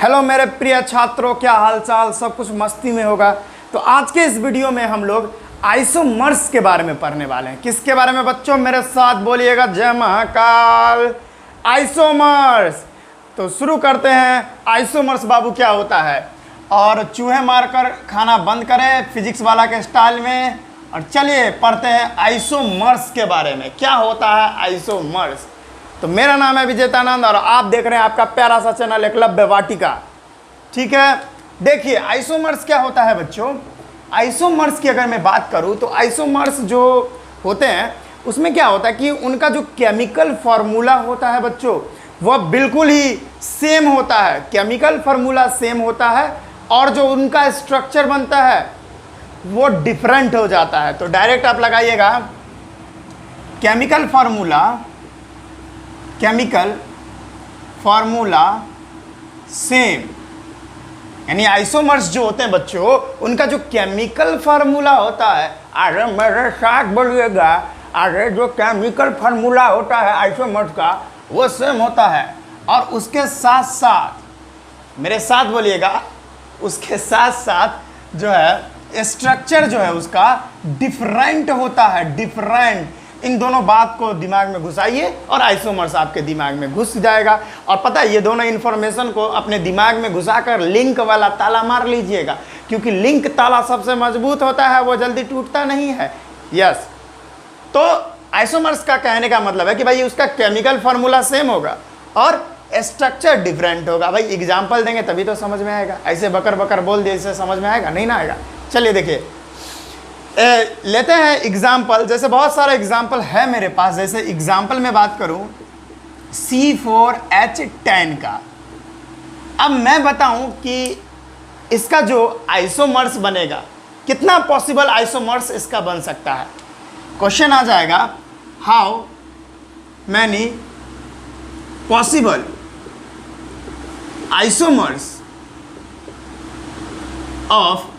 Hello मेरे प्रिय छात्रों, क्या हालचाल? सब कुछ मस्ती में होगा। तो आज के इस वीडियो में हम लोग आइसोमर्स के बारे में पढ़ने वाले हैं। किसके बारे में बच्चों? मेरे साथ बोलिएगा, जय महाकाल। आइसोमर्स। तो शुरू करते हैं। आइसोमर्स बाबू क्या होता है? और चूहे मारकर खाना बंद करें फिजिक्स वाला के स्टाइल में, और चलिए पढ़ते हैं आइसोमर्स के बारे में। क्या होता है आइसोमर्स? तो मेरा नाम है विजेतानंद और आप देख रहे हैं आपका प्यारा सा चैनल एकलव्य वाटिका। ठीक है, देखिए आइसोमर्स क्या होता है बच्चों। आइसोमर्स की अगर मैं बात करूं तो आइसोमर्स जो होते हैं उसमें क्या होता है कि उनका जो केमिकल फार्मूला होता है बच्चों, वह बिल्कुल ही सेम होता है। केमिकल फार्मूला सेम होता है और जो उनका स्ट्रक्चर बनता है वो डिफरेंट हो जाता है। तो डायरेक्ट आप लगाइएगा केमिकल फार्मूला सेम, यानी आइसोमर्स जो होते हैं बच्चों, उनका जो केमिकल फार्मूला होता है, अरे मेरे साथ बोलिएगा, अरे जो केमिकल फार्मूला होता है आइसोमर्स का वो सेम होता है। और उसके साथ साथ मेरे साथ बोलिएगा, उसके साथ साथ जो है स्ट्रक्चर जो है उसका डिफरेंट होता है। डिफरेंट, इन दोनों बात को दिमाग में घुसाइए और आइसोमर्स आपके दिमाग में घुस जाएगा। और पता है, ये दोनों इन्फॉर्मेशन को अपने दिमाग में घुसाकर लिंक वाला ताला मार लीजिएगा, क्योंकि लिंक ताला सबसे मजबूत होता है, वो जल्दी टूटता नहीं है। यस, तो आइसोमर्स का कहने का मतलब है कि भाई उसका केमिकल फार्मूला सेम होगा और स्ट्रक्चर डिफरेंट होगा। भाई एग्जाम्पल देंगे तभी तो समझ में आएगा। ऐसे बकर बकर बोल दिए इससे समझ में आएगा? नहीं ना आएगा। चलिए देखिए, लेते हैं एग्जाम्पल। जैसे बहुत सारा एग्जाम्पल है मेरे पास। जैसे एग्जाम्पल में बात करूं C4H10 का। अब मैं बताऊं कि इसका जो आइसोमर्स बनेगा, कितना पॉसिबल आइसोमर्स इसका बन सकता है। क्वेश्चन आ जाएगा, how many possible isomers of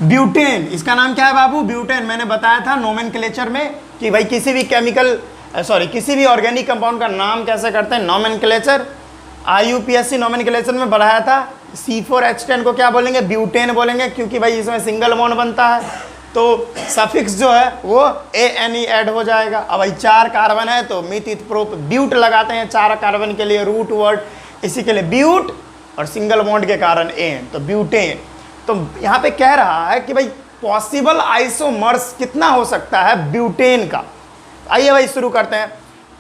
butane. इसका नाम क्या है बाबू? ब्यूटेन। मैंने बताया था नोमेनक्लेचर में कि भाई किसी भी ऑर्गेनिक कंपाउंड का नाम कैसे करते हैं, नोमेनक्लेचर। IUPAC नोमेनक्लेचर में बढ़ाया था। C4H10 को क्या बोलेंगे? ब्यूटेन बोलेंगे, क्योंकि भाई इसमें सिंगल बॉन्ड बनता है तो सफिक्स जो है वो ANE ऐड हो जाएगा। अब भाई 4 कार्बन है तो मिथ इथ प्रोप ब्यूट लगाते हैं 4 कार्बन के लिए, रूट वर्ड इसी के लिए ब्यूट, और सिंगल बॉन्ड के कारण एन, तो ब्यूटेन। तो यहाँ पे कह रहा है कि भाई पॉसिबल आइसोमर्स कितना हो सकता है ब्यूटेन का। आइए भाई शुरू करते हैं।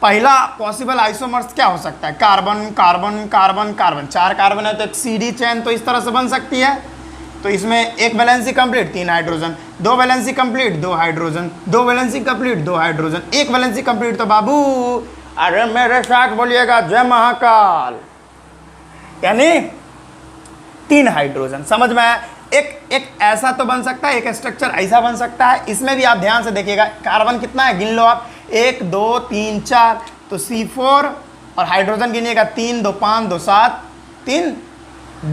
पहला पॉसिबल आइसोमर्स क्या हो सकता है? Carbon carbon carbon carbon. 4 carbon है तो एक CD चेन तो इस तरह से बन सकती है। तो इसमें एक valency complete 3 hydrogen, 2 valency complete 2 hydrogen, 2 valency complete 2 hydrogen, 1 valency complete तो बाबू, अरे मेरे साथ बोलिएगा, जय महाकाल, यानी 3 हाइड्रोजन। समझ में आया? एक ऐसा तो बन सकता है, एक स्ट्रक्चर ऐसा बन सकता है। इसमें भी आप ध्यान से देखिएगा, कार्बन कितना है गिन लो आप, 1 2 3 4, तो C4, और हाइड्रोजन गिनिएगा 3 2 5 2 7 3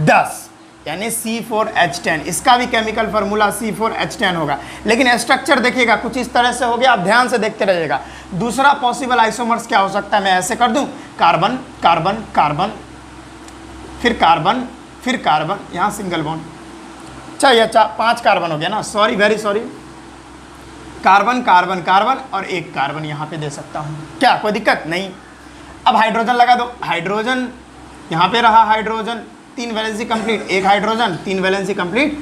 10, यानी C4H10। इसका भी केमिकल फार्मूला C4H10 होगा। लेकिन स्ट्रक्चर देखिएगा कुछ इस तरह से हो गया, आप ध्यान से देखते रहिएगा। दूसरा पॉसिबल आइसोमर्स क्या हो सकता है? मैं ऐसे कर दूं, कार्बन कार्बन कार्बन, फिर कार्बन, फिर कार्बन, यहाँ सिंगल बॉन्ड। अच्छा, ये 5 कार्बन हो गया ना, sorry, very sorry. Carbon carbon carbon और 1 कार्बन यहाँ पे दे सकता हूँ, क्या कोई दिक्कत नहीं? अब हाइड्रोजन लगा दो, हाइड्रोजन यहाँ पे रहा, hydrogen 3 valency complete, 1 hydrogen, 3 valency complete,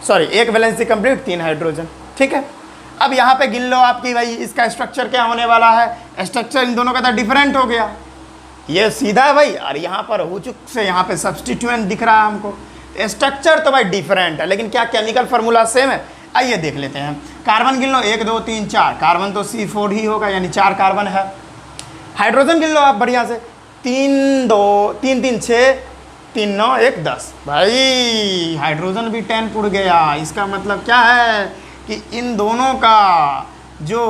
sorry 1 valency complete 3 hydrogen. ठीक है, अब यहाँ पे गिन लो आपकी भाई इसका स्ट्रक्चर क्या होने वाला है। स्ट्रक्चर इन दोनों का तो डिफरेंट हो गया, ये सीधा है भाई, और यहाँ पर हुचुक से यहाँ पे सब्सटीट्यूएंट दिख रहा है हमको। स्ट्रक्चर तो भाई डिफरेंट है, लेकिन क्या केमिकल फार्मूला सेम है? आइए देख लेते हैं। कार्बन गिन लो, 1 2 3 4, कार्बन तो C4 ही होगा, यानी 4 कार्बन है। हाइड्रोजन गिन लो आप बढ़िया से, 3 2 3 3 6 3 9 1 10, भाई हाइड्रोजन भी 10 पुड़ गया। इसका मतलब क्या है कि इन दोनों का जो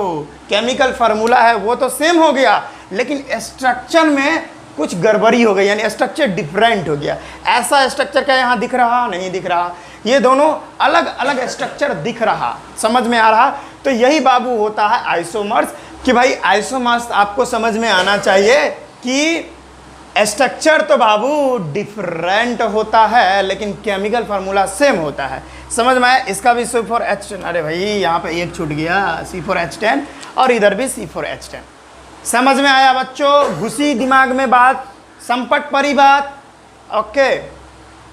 केमिकल फार्मूला है वो तो सेम हो गया, लेकिन स्ट्रक्चर में कुछ गड़बड़ी हो गई, यानी स्ट्रक्चर डिफरेंट हो गया। ऐसा स्ट्रक्चर क्या यहाँ दिख रहा? नहीं दिख रहा। ये दोनों अलग अलग स्ट्रक्चर दिख रहा, समझ में आ रहा? तो यही बाबू होता है आइसोमर्स। कि भाई आइसोमर्स आपको समझ में आना चाहिए कि स्ट्रक्चर तो बाबू डिफरेंट होता है लेकिन केमिकल फार्मूला सेम होता है। समझ में आया? इसका भी C4H10, अरे भाई यहाँ पे एक छूट गया, C4H10 और इधर भी C4H10। समझ में आया बच्चों? घुसी दिमाग में बात, संपट परी बात। ओके,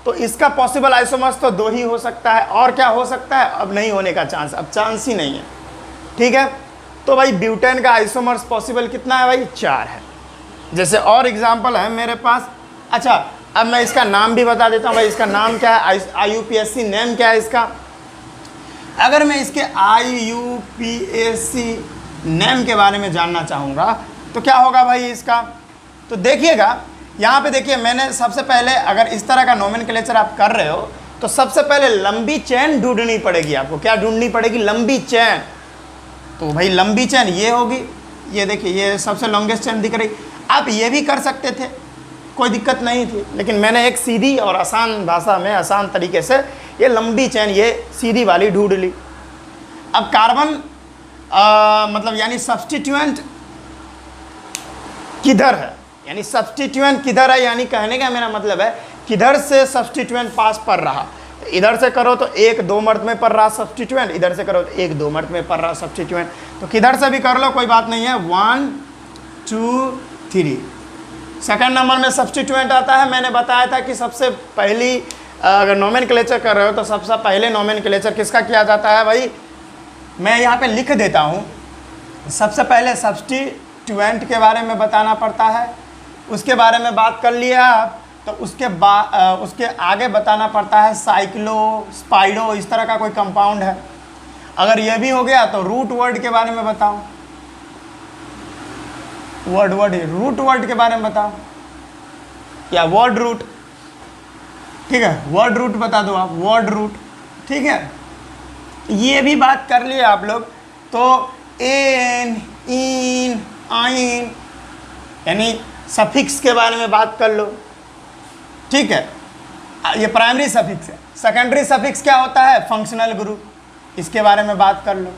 तो इसका पॉसिबल आइसोमर्स तो 2 ही हो सकता है, और क्या हो सकता है? अब नहीं होने का चांस, अब चांस ही नहीं है। ठीक है, तो भाई ब्यूटेन का आइसोमर्स पॉसिबल कितना है भाई? 4 है। जैसे और एग्जांपल है मेरे पास। अच्छा, अब मैं इसका नाम भी बता देता हूँ भाई। इसका नाम क्या है? IUPAC नेम क्या है इसका? अगर मैं इसके IUPAC नेम के बारे में जानना चाहूँगा तो क्या होगा भाई इसका? तो देखिएगा यहाँ पे, देखिए मैंने सबसे पहले, अगर इस तरह का नोमेनक्लेचर आप कर रहे हो तो सबसे पहले लंबी चेन ढूंढनी पड़ेगी आपको। क्या ढूंढनी पड़ेगी? लंबी चेन। तो भाई लंबी चेन ये होगी, ये देखिए ये सबसे लॉन्गेस्ट चेन दिख रही। आप ये भी कर सकते थे, कोई दिक्कत नहीं थी, लेकिन मैंने एक सीधी और आसान भाषा में, आसान तरीके से ये लंबी चेन, ये सीधी वाली ढूंढ ली। अब कार्बन मतलब यानी सब्स्टिट्यूएंट किधर है, यानी सब्स्टिट्यूएंट किधर है, यानी कहने का मेरा मतलब है किधर से सब्स्टिट्यूएंट पास पड़ रहा। इधर से करो तो 1-2 मर्द में पड़ रहा सब्स्टिट्यूएंट, इधर से करो तो 1-2 मर्द में पड़ रहा सब्स्टिट्यूएंट। तो किधर से भी कर लो कोई बात नहीं है। 1 2 3 सेकंड नंबर में सब्स्टिट्यूएंट आता है। मैंने बताया था कि सबसे पहली अगर नोमेनक्लेचर कर रहे हो तो सबसे पहले नोमेनक्लेचर किसका किया जाता है भाई? मैं यहाँ पे लिख देता हूँ। सबसे पहले सब्स्टिट्यूएंट के बारे में बताना पड़ता है, उसके बारे में बात कर लिया आप, तो उसके आगे बताना पड़ता है साइक्लो, स्पाइरो, इस तरह का कोई कंपाउंड है। अगर ये भी हो गया तो रूट वर्ड के बारे में बताओ, रूट वर्ड के बारे में बताओ, या वर्ड रूट। ठीक है, वर्ड रूट बता दो आप, वर्ड रूट। ठीक है, ये भी बात कर लिए आप लोग। तो एन, इन, आइन यानी सफिक्स के बारे में बात कर लो। ठीक है, ये प्राइमरी सफिक्स है। सेकेंडरी सफिक्स क्या होता है? फंक्शनल ग्रुप, इसके बारे में बात कर लो।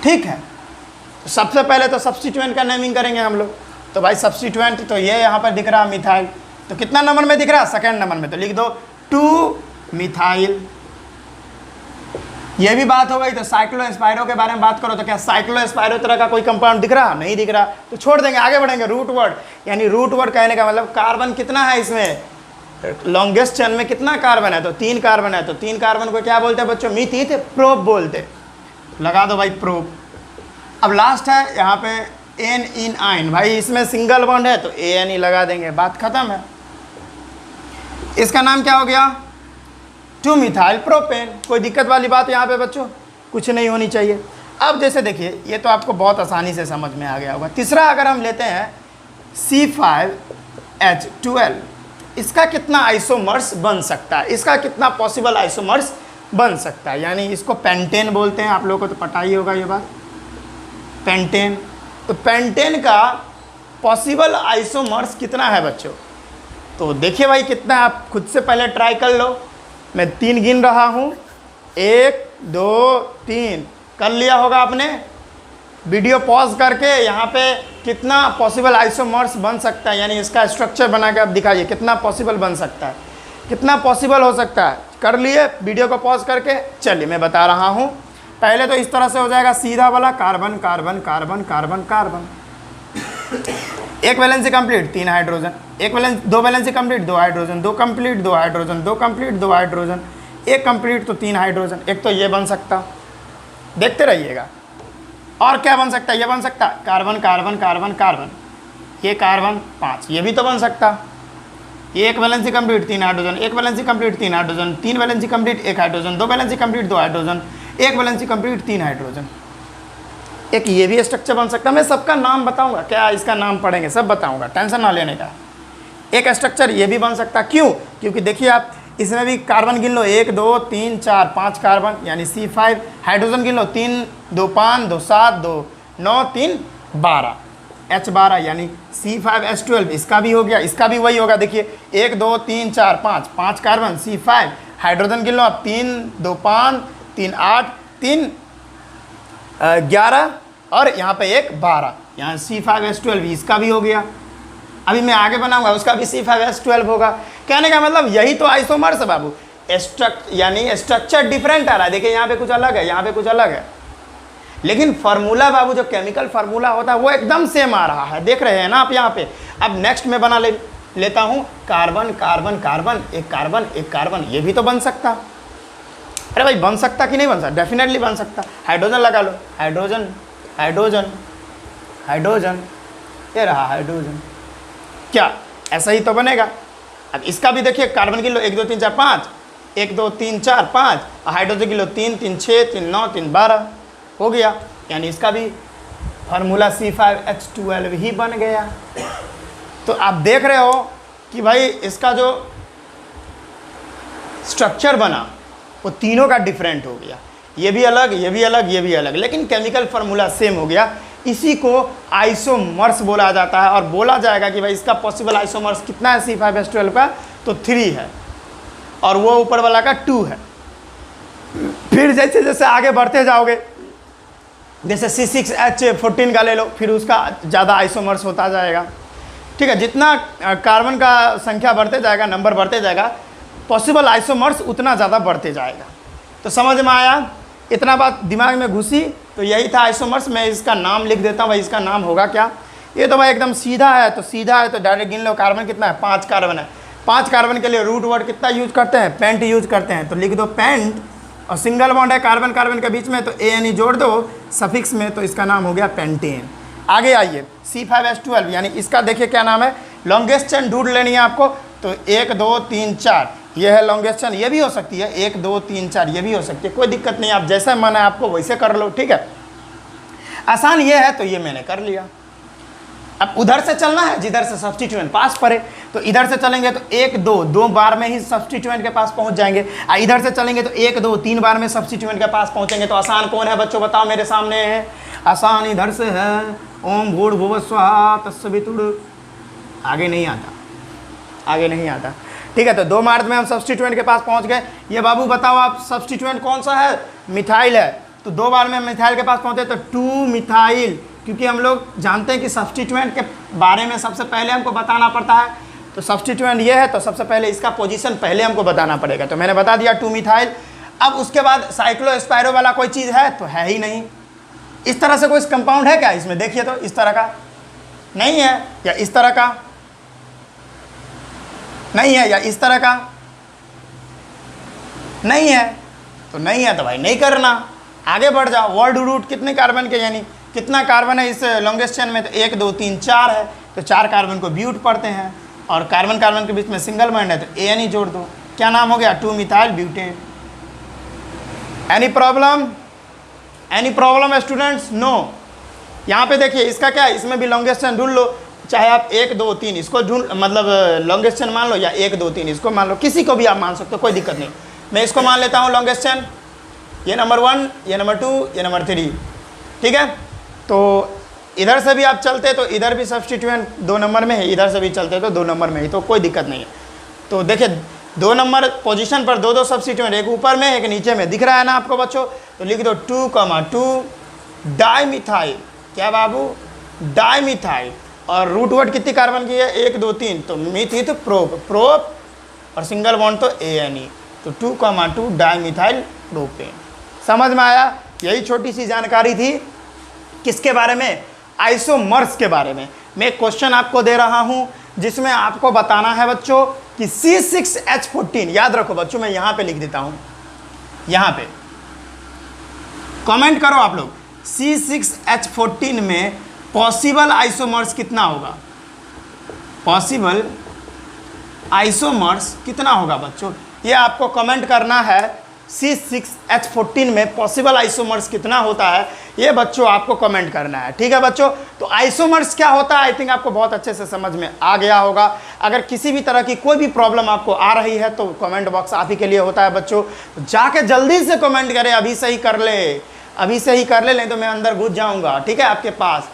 ठीक है, तो सबसे पहले तो सब्स्टिट्यूएंट का नेमिंग करेंगे हम लोग। तो भाई सब्स्टिट्यूएंट तो ये यहाँ पर दिख रहा मिथाइल, तो कितना नंबर में दिख रहा? सेकेंड नंबर में। तो लिख दो 2 मिथाइल। ये भी बात हो गई। तो साइक्लोस्पाइरो के बारे में बात करो तो क्या साइक्लोस्पाइरो तरह का कोई कंपाउंड दिख रहा? नहीं दिख रहा, तो छोड़ देंगे, आगे बढ़ेंगे। रूट वर्ड, यानी रूट वर्ड कहने का मतलब कार्बन कितना है इसमें, लॉन्गेस्ट चेन में कितना कार्बन है? तो 3 कार्बन है। तो 3 कार्बन को क्या बोलते हैं बच्चों? मिथी थे, प्रोप बोलते। लगा दो भाई प्रोप। अब लास्ट है यहाँ पे एन, इन, आइन। भाई इसमें सिंगल बॉन्ड है तो ANE लगा देंगे, बात खत्म है। इसका नाम क्या हो गया? 2 मिथाइल प्रोपेन। कोई दिक्कत वाली बात यहाँ पे बच्चों कुछ नहीं होनी चाहिए। अब जैसे देखिए, ये तो आपको बहुत आसानी से समझ में आ गया होगा। तीसरा अगर हम लेते हैं C5H12, इसका कितना आइसोमर्स बन सकता है? इसका कितना पॉसिबल आइसोमर्स बन सकता है? यानी इसको पेंटेन बोलते हैं, आप लोगों को तो पता ही होगा ये बात, पेंटेन। तो पेंटेन का पॉसिबल आइसोमर्स कितना है बच्चों? तो देखिए भाई कितना, आप खुद से पहले ट्राई कर लो। मैं 3 गिन रहा हूँ, 1 2 3 कर लिया होगा आपने। वीडियो पॉज करके यहाँ पे कितना पॉसिबल आइसोमर्स बन सकता है, यानी इसका स्ट्रक्चर बना के आप दिखाइए कितना पॉसिबल बन सकता है, कितना पॉसिबल हो सकता है। कर लिए वीडियो को पॉज करके? चलिए मैं बता रहा हूँ। पहले तो इस तरह से हो जाएगा सीधा वाला, carbon carbon carbon carbon carbon, एक वैलेंसी कंप्लीट 3 हाइड्रोजन, दो valency complete 2 hydrogen, 2 complete 2 hydrogen, 2 complete 2 hydrogen, 1 complete तो 3 हाइड्रोजन। एक तो ये बन सकता, देखते रहिएगा। और क्या बन सकता है? ये बन सकता कार्बन कार्बन कार्बन कार्बन, ये कार्बन 5, ये भी तो बन सकता। ये 1 valency complete 3 hydrogen, 1 valency complete 3 hydrogen, 3 valency complete 1 hydrogen, 2 valency complete 2 hydrogen, 1 valency complete 3 hydrogen. एक ये भी स्ट्रक्चर बन सकता है। मैं सबका नाम बताऊंगा, क्या इसका नाम पढ़ेंगे सब बताऊंगा, टेंशन ना लेने का। एक स्ट्रक्चर ये भी बन सकता है। क्यों? क्योंकि देखिए आप इसमें भी कार्बन गिन लो, 1 2 3 4 5 कार्बन, यानी C5। हाइड्रोजन गिन लो, 3 2 5 2 7 2 9 3 12, H12 यानी C5H12। इसका भी हो गया, इसका भी वही होगा। देखिए 1 2 3 4 5 कार्बन C5। हाइड्रोजन गिन लो आप, 3 2 5 3 8 3 11 और यहाँ पे 1 12, यहाँ C5H12, इसका भी हो गया। अभी मैं आगे बनाऊंगा उसका भी C5H12 होगा। कहने का मतलब यही तो आइसोमर्स है बाबू। यानी स्ट्रक्चर डिफरेंट आ रहा है, देखिए यहाँ पे कुछ अलग है, यहाँ पे कुछ अलग है, लेकिन फार्मूला बाबू जो केमिकल फार्मूला होता है वो एकदम सेम आ रहा है, देख रहे हैं ना आप यहाँ पे। अब नेक्स्ट में बना लेता हूँ कार्बन कार्बन कार्बन, एक कार्बन एक कार्बन, ये भी तो बन सकता। अरे भाई बन सकता कि नहीं बन सकता, डेफिनेटली बन सकता। हाइड्रोजन लगा लो, हाइड्रोजन हाइड्रोजन हाइड्रोजन, ये रहा हाइड्रोजन, क्या ऐसा ही तो बनेगा। अब इसका भी देखिए, कार्बन की लो 1 2 3 4 5, 1 2 3 4 5, हाइड्रोजन की लो 3 3 6 3 9 3 12 हो गया, यानी इसका भी फार्मूला C5H12 ही बन गया। तो आप देख रहे हो कि भाई इसका जो स्ट्रक्चर बना वो तीनों का डिफरेंट हो गया, ये भी अलग ये भी अलग ये भी अलग, लेकिन केमिकल फार्मूला सेम हो गया। इसी को आइसोमर्स बोला जाता है, और बोला जाएगा कि भाई इसका पॉसिबल आइसोमर्स कितना है C5H12 का, तो 3 है, और वो ऊपर वाला का 2 है। फिर जैसे जैसे आगे बढ़ते जाओगे, जैसे C6H14 का ले लो, फिर उसका ज़्यादा आइसोमर्स होता जाएगा, ठीक है। जितना कार्बन का संख्या बढ़ते जाएगा, नंबर बढ़ते जाएगा, पॉसिबल आइसोमर्स उतना ज़्यादा बढ़ते जाएगा। तो समझ में आया, इतना बात दिमाग में घुसी, तो यही था आइसोमर्स। मैं इसका नाम लिख देता हूँ, भाई इसका नाम होगा क्या। ये तो भाई एकदम सीधा है, तो सीधा है तो डायरेक्ट गिन लो। कार्बन कितना है, 5 कार्बन है। 5 कार्बन के लिए रूट वर्ड कितना यूज करते हैं, पेंट यूज करते हैं, तो लिख दो पेंट, और सिंगल बॉन्ड है कार्बन कार्बन के बीच में, तो ANE जोड़ दो सफिक्स में, तो इसका नाम हो गया पेंटेन। आगे आइए, C5H12 यानी इसका देखिए क्या नाम है, लॉन्गेस्ट चेन ढूंढ लेनी है आपको। तो 1 2 3 4 ये है लॉन्गेस्ट चेन, ये भी हो सकती है 1 2 3 4 ये भी हो सकती है, कोई दिक्कत नहीं, आप जैसा मन है आपको वैसे कर लो, ठीक है। आसान ये है, तो ये मैंने कर लिया। अब उधर से चलना है जिधर से सब्स्टिट्यूएंट पास पड़े, तो इधर से चलेंगे तो 1 2 बार में ही सब्स्टिट्यूएंट के पास पहुंच जाएंगे, इधर से चलेंगे तो 1 2 3 बार में सब्स्टिट्यूएंट के पास पहुंचेंगे। तो आसान कौन है बच्चों, बताओ, मेरे सामने है आसान, इधर से है ओम भूर्भुवः स्वः तत्सवितुर्वरेण्यं, आगे नहीं आता, आगे नहीं आता, ठीक है। तो 2 मार्च में हम सब्स्टिट्यूएंट के पास पहुंच गए। ये बाबू बताओ आप, सब्स्टिट्यूएंट कौन सा है, मिथाइल है, तो 2 बार में मिथाइल के पास पहुंचे तो 2 मिथाइल, क्योंकि हम लोग जानते हैं कि सब्स्टिट्यूएंट के बारे में सबसे पहले हमको बताना पड़ता है। तो सब्स्टिट्यूएंट ये है, तो सबसे पहले इसका पोजीशन पहले हमको बताना पड़ेगा, तो मैंने बता दिया 2 मिथाइल। अब उसके बाद साइक्लोस्पाइरो वाला कोई चीज़ है, तो है ही नहीं। इस तरह से कोई कंपाउंड है क्या इसमें, देखिए तो इस तरह का नहीं है, या इस तरह का नहीं है, या इस तरह का नहीं है, तो नहीं है तो भाई नहीं करना, आगे बढ़ जाओ। वर्ड रूट कितने कार्बन के, यानी कितना कार्बन है इस लॉन्गेस्ट चेन में, तो 1 2 3 4 है, तो 4 कार्बन को ब्यूट पढ़ते हैं, और कार्बन कार्बन के बीच में सिंगल बॉन्ड है, तो ANE जोड़ दो, क्या नाम हो गया, 2 methyl butane. Any problem, any problem students, no. यहाँ पे देखिए इसका क्या है, इसमें भी लॉन्गेस्ट चेन ढूंढ लो, चाहे आप 1 2 3 इसको ढूंढ, मतलब लॉन्गेस्ट चेन मान लो, या 1 2 3 इसको मान लो, किसी को भी आप मान सकते हो, कोई दिक्कत नहीं। मैं इसको मान लेता हूँ लॉन्गेस्ट चेन, ये नंबर 1, ये नंबर 2, ये नंबर 3, ठीक है। तो इधर से भी आप चलते तो इधर भी सब्स्टिट्यूएंट 2 नंबर में है, इधर से भी चलते तो 2 नंबर में ही, तो कोई दिक्कत नहीं है। तो देखिए 2 नंबर पोजीशन पर 2 सब्स्टिट्यूएंट, एक ऊपर में एक नीचे में, दिख रहा है ना आपको बच्चों, तो लिख दो 2,2 डाइमिथाइल, क्या बाबू, डाइमिथाइल, और रूट वर्ड कितनी कार्बन की है, 1 2 3, तो मिथित प्रोप, प्रोप और सिंगल बॉन्ड तो ANE, तो 2,2 डाइमिथाइल प्रोपेन। समझ में आया, यही छोटी सी जानकारी थी किसके बारे में, आइसोमर्स के बारे में। मैं एक क्वेश्चन आपको दे रहा हूं जिसमें आपको बताना है बच्चों कि C6H14, याद रखो बच्चों, मैं यहां पे लिख देता हूं, यहां पे कमेंट करो आप लोग, C6H14 में पॉसिबल आइसोमर्स कितना होगा, पॉसिबल आइसोमर्स कितना होगा बच्चों, ये आपको कमेंट करना है। C6H14 में पॉसिबल आइसोमर्स कितना होता है, ये बच्चों आपको कमेंट करना है, ठीक है बच्चों। तो आइसोमर्स क्या होता है, आई थिंक आपको बहुत अच्छे से समझ में आ गया होगा। अगर किसी भी तरह की कोई भी प्रॉब्लम आपको आ रही है तो कमेंट बॉक्स आप ही के लिए होता है बच्चों, तो जाके जल्दी से कमेंट करें, अभी से ही कर ले, अभी से ही कर ले, नहीं तो मैं अंदर घुस जाऊँगा, ठीक है आपके पास।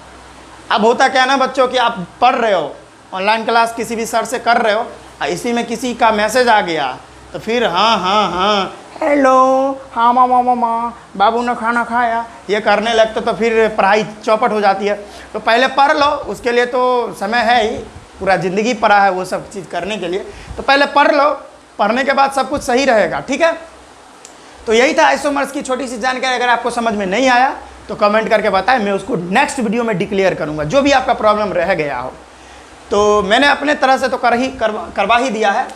अब होता क्या ना बच्चों कि आप पढ़ रहे हो, ऑनलाइन क्लास किसी भी सर से कर रहे हो, इसी में किसी का मैसेज आ गया, तो फिर हाँ हेलो, हाँ मामा बाबू ने खाना खाया, ये करने लगते तो फिर पढ़ाई चौपट हो जाती है। तो पहले पढ़ लो, उसके लिए तो समय है ही, पूरा ज़िंदगी पढ़ा है वो सब चीज़ करने के लिए, तो पहले पढ़ लो, पढ़ने के बाद सब कुछ सही रहेगा, ठीक है। तो यही था आइसोमर्स की छोटी सी जानकारी। अगर आपको समझ में नहीं आया तो कमेंट करके बताएं, मैं उसको नेक्स्ट वीडियो में डिक्लेयर करूँगा, जो भी आपका प्रॉब्लम रह गया हो। तो मैंने अपने तरह से तो करवा ही दिया है,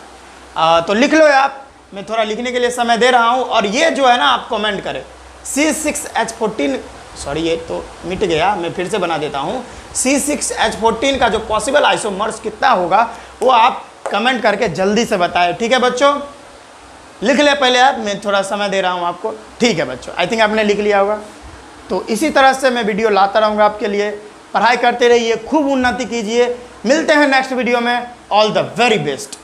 तो लिख लो आप, मैं थोड़ा लिखने के लिए समय दे रहा हूँ। और ये जो है ना आप कमेंट करें C6H14, सॉरी ये तो मिट गया, मैं फिर से बना देता हूँ। C6H14 का जो पॉसिबल आइसोमर्स कितना होगा वो आप कमेंट करके जल्दी से बताएं, ठीक है बच्चों। लिख ले पहले आप, मैं थोड़ा समय दे रहा हूँ आपको, ठीक है बच्चों। आई थिंक आपने लिख लिया होगा। तो इसी तरह से मैं वीडियो लाता रहूँगा आपके लिए। पढ़ाई करते रहिए, खूब उन्नति कीजिए। मिलते हैं नेक्स्ट वीडियो में। All the very best.